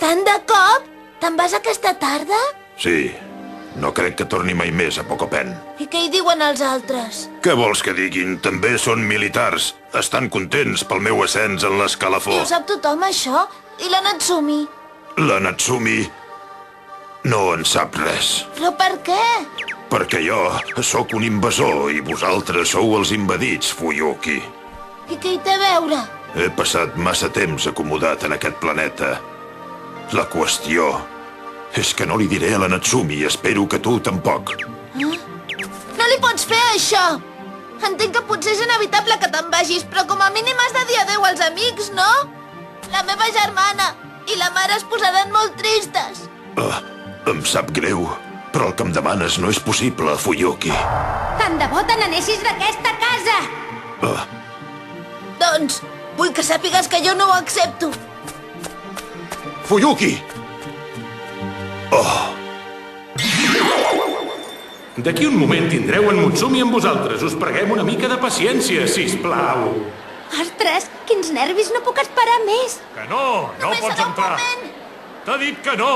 Tant de cop? Te'n vas aquesta tarda? Sí, no crec que torni mai més a Pocopen. I què hi diuen els altres? Què vols que diguin? També són militars. Estan contents pel meu ascens en l'escalafó. I ho sap tothom, això? I la Natsumi? La Natsumi no en sap res. Però per què? Perquè jo sóc un invasor i vosaltres sou els invadits, Fuyuki. I què hi té a veure? He passat massa temps acomodat en aquest planeta. La qüestió és que no li diré a la Natsumi i espero que tu tampoc. No li pots fer això! Entenc que potser és inevitable que te'n vagis, però com a mínim has de dir adéu als amics, no? La meva germana i la mare es posaran molt tristes. Em sap greu, però el que em demanes no és possible, Fuyuki. Tant de bo te n'anessis d'aquesta casa! Doncs vull que sàpigues que jo no ho accepto. Fuyuki! D'aquí un moment tindreu en Mutsumi amb vosaltres. Us preguem una mica de paciència, sisplau. Ostres, quins nervis, no puc esperar més. Que no Només pots serà un entrar. moment. T'ha dit que no.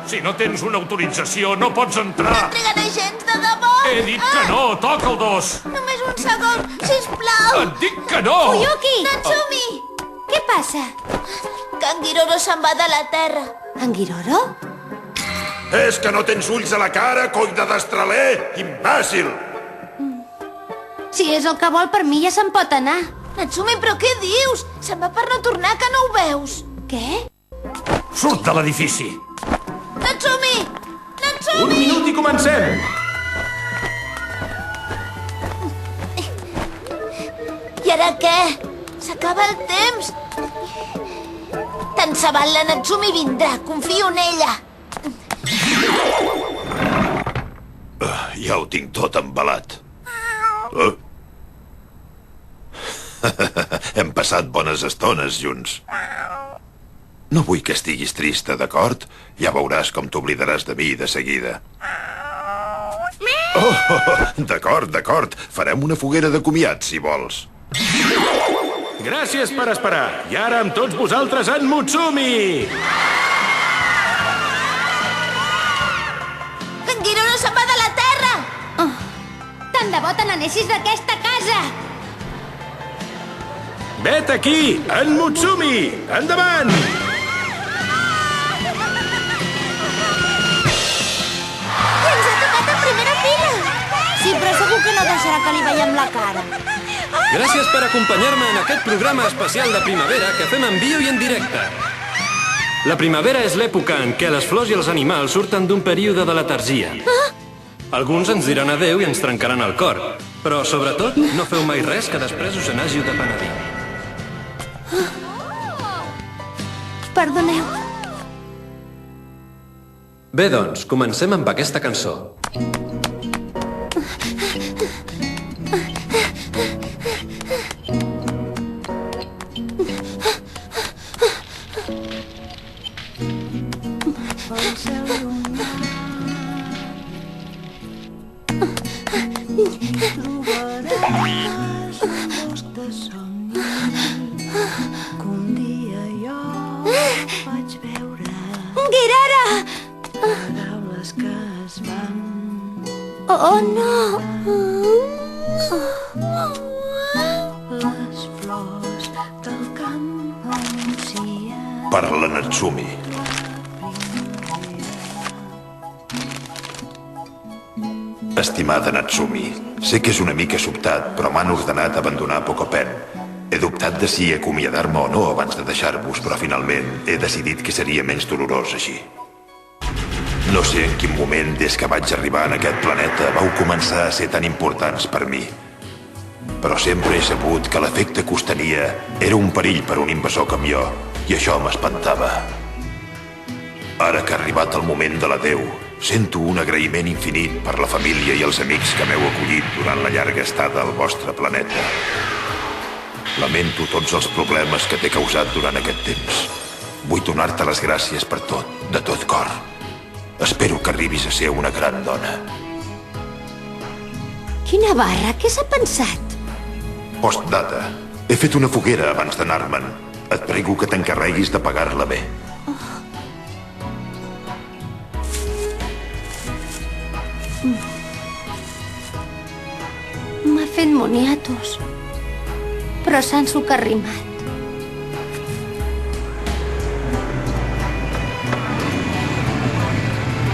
Si no tens una autorització, no pots entrar. No trigaré gens, de debò. He dit que no, toca el 2. Només un segon, sisplau. Et dic que no. Fuyuki! Natsumi! Què passa? Que en Giroro se'n va de la Terra. En Giroro? És que no tens ulls a la cara, coi de destraler, imbècil! Si és el que vol, per mi ja se'n pot anar. Natsumi, però què dius? Se'n va per no tornar, que no ho veus? Què? Surt de l'edifici. Natsumi! Un Natsumi! minut i comencem. I ara què? S'acaba el temps. Tant se val, la Natsumi vindrà. Confio en ella. Ja ho tinc tot embalat. Hem passat bones estones junts. No vull que estiguis trista, d'acord? Ja veuràs com t'oblidaràs de mi de seguida. D'acord, d'acord. Farem una foguera de comiat, si vols. Gràcies per esperar. I ara amb tots vosaltres en Mutsumi. En Giroro se'n va de la Terra! Tant de bo te n'anessis d'aquesta casa! Vet aquí, en Mutsumi. Endavant! I ens ha tocat a primera fila! Sí, però segur que no deixarà que li veiem la cara. Gràcies per acompanyar-me en aquest programa especial de primavera que fem en viu i en directe. La primavera és l'època en què les flors i els animals surten d'un període de letargia. Alguns ens diran adeu i ens trencaran el cor, però sobretot no feu mai res que després us n'hàgiu de penedir. Perdoneu. Bé, doncs, comencem amb aquesta cançó. Oh, no! Per la Natsumi. Estimada Natsumi, sé que és una mica sobtat, però m'han ordenat abandonar Pocopen. He dubtat de si acomiadar-me o no abans de deixar-vos, però finalment he decidit que seria menys dolorós així. No sé en quin moment, des que vaig arribar en aquest planeta, vau començar a ser tan importants per mi. Però sempre he sabut que l'efecte que us tenia era un perill per un invasor com jo, i això m'espantava. Ara que ha arribat el moment de l'adeu, sento un agraïment infinit per la família i els amics que m'heu acollit durant la llarga estada al vostre planeta. Lamento tots els problemes que t'he causat durant aquest temps. Vull donar-te les gràcies per tot, de tot cor. Espero que arribis a ser una gran dona. Quina barra, què s'ha pensat? Postdata. He fet una foguera abans d'anar-me'n. Et prego que t'encarreguis de pagar-la bé. M'ha fet moniatos, però s'han socarrimat.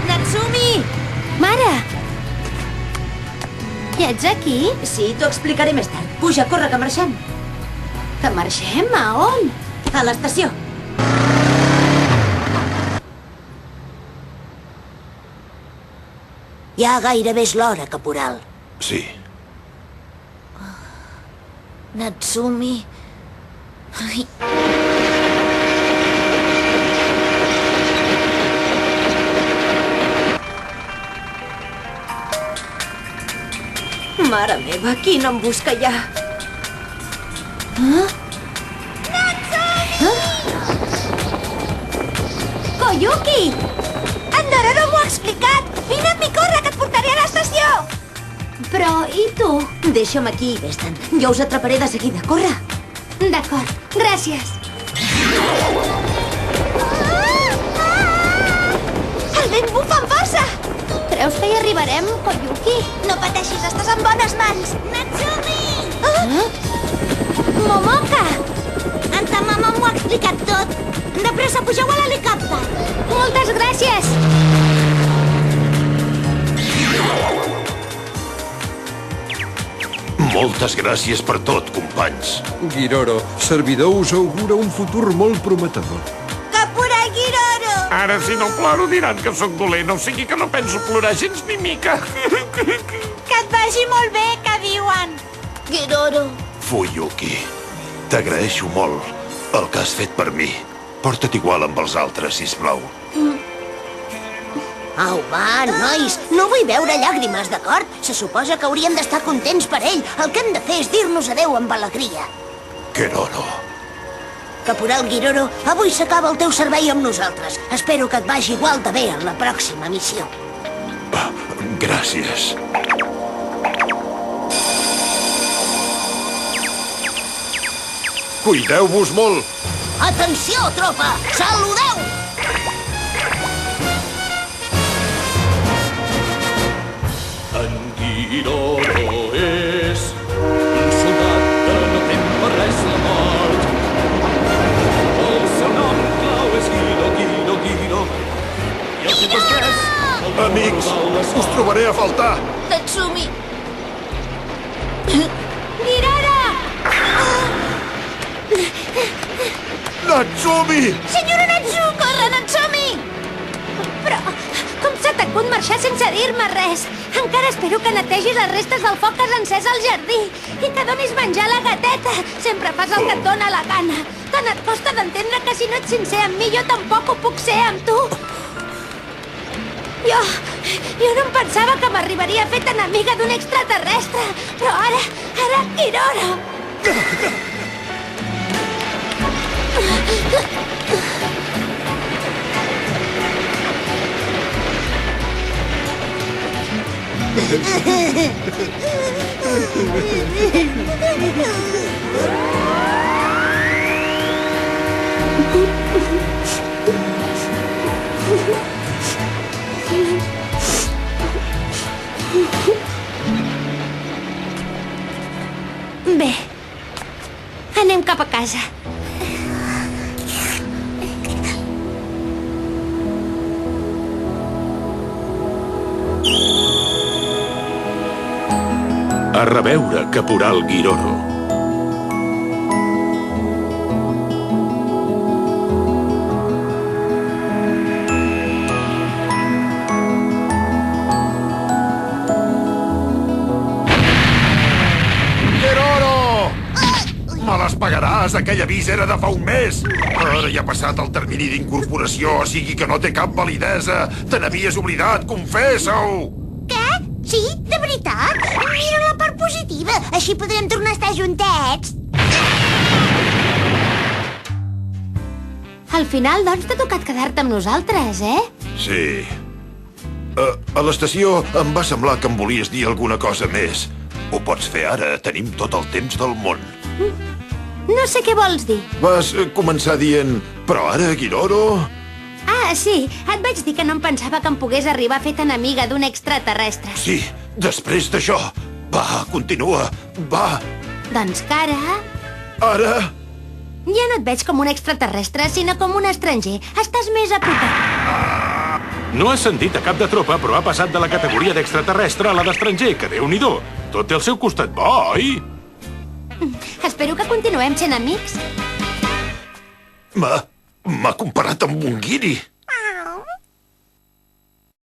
Natsumi! Mare! Ja ets aquí? Sí, t'ho explicaré més tard. Puja, corre, que marxem. Que marxem? A on? A l'estació. Ja gairebé és l'hora, caporal. Sí. Natsumi... Ai. Mare meva, quina embusca hi ha. Koyuki! En Dororo m'ho ha explicat! Vine amb mi, corre, que et portaré a l'estació! Però, i tu? Deixa'm aquí, vés-te'n. Jo us atraparé de seguida. Corre! D'acord, gràcies. El vent bufa amb força! Creus que hi arribarem, Koyuki? No pateixis, estàs en bones mans! Natsumi! Momoka! En ta mama m'ho ha explicat tot! De pressa, pugeu a l'helicòpter! Moltes gràcies! Moltes gràcies per tot, companys. Giroro, servidor us augura un futur molt prometedor. Caporal Giroro! Ara, si no ploro, diran que sóc dolent, o sigui que no penso plorar gens ni mica. Que et vagi molt bé, que diuen! Giroro... Fuyuki, t'agraeixo molt el que has fet per mi. Porta't igual amb els altres, sisplau. Au, va, nois, no vull veure llàgrimes, d'acord? Se suposa que hauríem d'estar contents per ell. El que hem de fer és dir-nos adeu amb alegria. Kiroro. Caporal Giroro, avui s'acaba el teu servei amb nosaltres. Espero que et vagi igual de bé en la pròxima missió. Gràcies. Cuideu-vos molt! Atenció, tropa! Saludeu! En Giroro és un soldat que no tem per res la mort. El seu nom clau és Giro, Giro, Giro. I els seus tres... Amics, us trobaré a faltar! Natsumi... Giroro! Natsumi! Senyora Natsumi! Corre, Natsumi! Però com s'ha t'acut marxar sense dir-me res? Encara espero que netegis les restes del foc que has encès al jardí i que donis menjar a la gateta. Sempre fas el que et dóna la gana. Tant et costa d'entendre que si no ets sincer amb mi, jo tampoc ho puc ser amb tu. Jo no em pensava que m'arribaria fet enemiga d'un extraterrestre, però ara, Giroro... Bé, anem cap a casa. A reveure, caporal Giroro. Me les pagaràs! Aquell avís era de fa un mes! Ara ja ha passat el termini d'incorporació, o sigui que no té cap validesa! Te n'havies oblidat, confessa-ho! Què? Sí? De veritat? Mira la part positiva. Així podrem tornar a estar juntets. Al final, doncs, t'ha tocat quedar-te amb nosaltres, eh? Sí. A l'estació em va semblar que em volies dir alguna cosa més. Ho pots fer ara, tenim tot el temps del món. No sé què vols dir. Vas començar dient, però ara, Giroro... Sí, et vaig dir que no em pensava que em pogués arribar fet enemiga d'un extraterrestre. Sí, després d'això. Va, continua, va. Doncs que ara... Ara... Ja no et veig com un extraterrestre, sinó com un estranger. Estàs més apropat. No has sentit a cap de tropa, però ha passat de la categoria d'extraterrestre a la d'estranger, que Déu-n'hi-do. Tot té el seu costat bo, oi? Espero que continuem sent amics. M'ha comparat amb un guiri.